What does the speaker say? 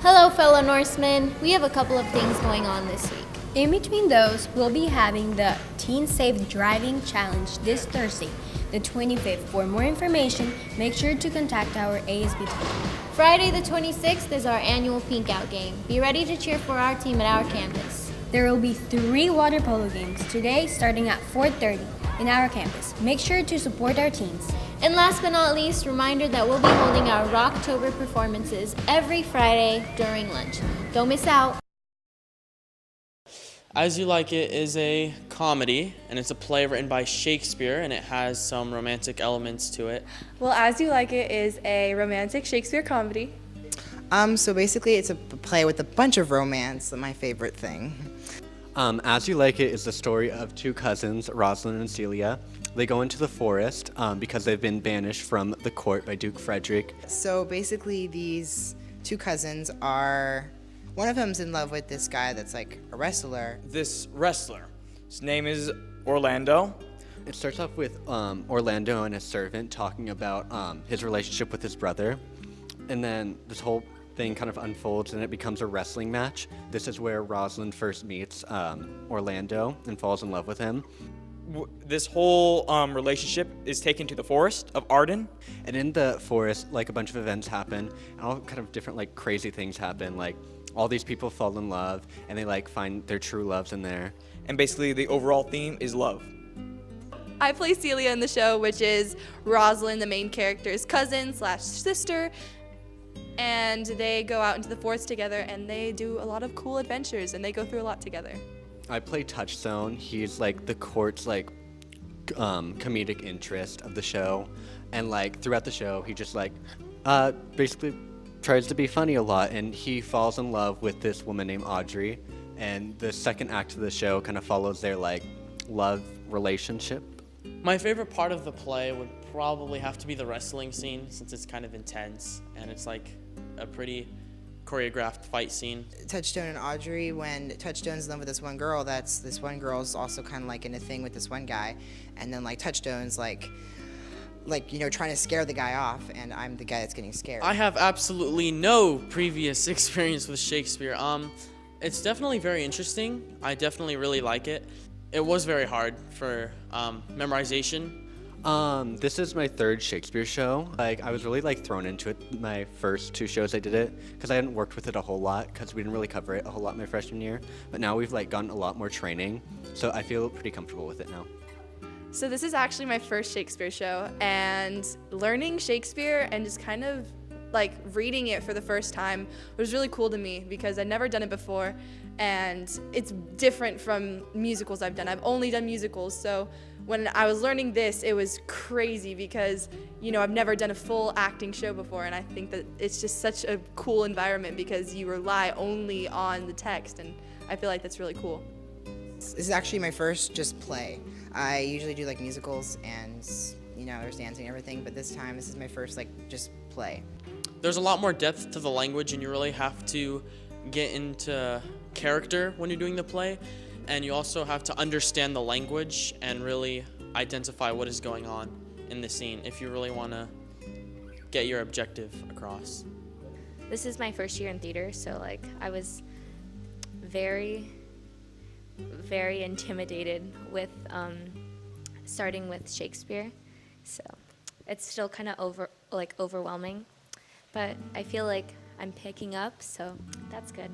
Hello, fellow Norsemen. We have a couple of things going on this week. In between those, we'll be having the Teen Safe Driving Challenge this Thursday, the 25th. For more information, make sure to contact our ASB team. Friday the 26th is our annual Pink Out game. Be ready to cheer for our team at our campus. There will be 3 water polo games today starting at 4:30 in our campus. Make sure to support our teams. And last but not least, reminder that we'll be holding our Rocktober performances every Friday during lunch. Don't miss out. As You Like It is a comedy, and it's a play written by Shakespeare, and it has some romantic elements to it. Well, As You Like It is a romantic Shakespeare comedy. So basically it's a play with a bunch of romance, my favorite thing. As You Like It is the story of 2 cousins, Rosalind and Celia. They go into the forest because they've been banished from the court by Duke Frederick. So basically these 2 cousins are, one of them's in love with this guy that's like a wrestler. This wrestler, his name is Orlando. It starts off with Orlando and his servant talking about his relationship with his brother. And then this whole thing kind of unfolds and it becomes a wrestling match. This is where Rosalind first meets Orlando and falls in love with him. This whole relationship is taken to the forest of Arden. And in the forest, like, a bunch of events happen, and all kind of different, like, crazy things happen. Like, all these people fall in love, and they, like, find their true loves in there. And basically the overall theme is love. I play Celia in the show, which is Rosalind, the main character's cousin/sister. And they go out into the forest together, and they do a lot of cool adventures, and they go through a lot together. I play Touchstone. He's, like, the court's, like, comedic interest of the show. And, like, throughout the show, he just, like, basically tries to be funny a lot. And he falls in love with this woman named Audrey. And the second act of the show kind of follows their, like, love relationship. My favorite part of the play would probably have to be the wrestling scene, since it's kind of intense, and it's like a pretty choreographed fight scene. Touchstone and Audrey, when Touchstone's in love with this one girl, this one girl's also kind of like in a thing with this one guy, and then like Touchstone's like you know, trying to scare the guy off, and I'm the guy that's getting scared. I have absolutely no previous experience with Shakespeare. It's definitely very interesting. I definitely really like it. It was very hard for memorization. This is my 3rd Shakespeare show. Like, I was really, like, thrown into it my first 2 shows I did it, because I hadn't worked with it a whole lot, because we didn't really cover it a whole lot my freshman year. But now we've, like, gotten a lot more training, so I feel pretty comfortable with it now. So this is actually my first Shakespeare show, and learning Shakespeare and just kind of like reading it for the first time was really cool to me, because I'd never done it before, and it's different from musicals I've done. I've only done musicals, so when I was learning this, it was crazy, because, you know, I've never done a full acting show before, and I think that it's just such a cool environment because you rely only on the text, and I feel like that's really cool. This is actually my first just play. I usually do like musicals and, you know, there's dancing and everything, but this time this is my first like just play. There's a lot more depth to the language, and you really have to get into character when you're doing the play, and you also have to understand the language and really identify what is going on in the scene if you really want to get your objective across. This is my first year in theater, so like I was very intimidated with starting with Shakespeare, so it's still kind of overwhelming, but I feel like I'm picking up, so that's good.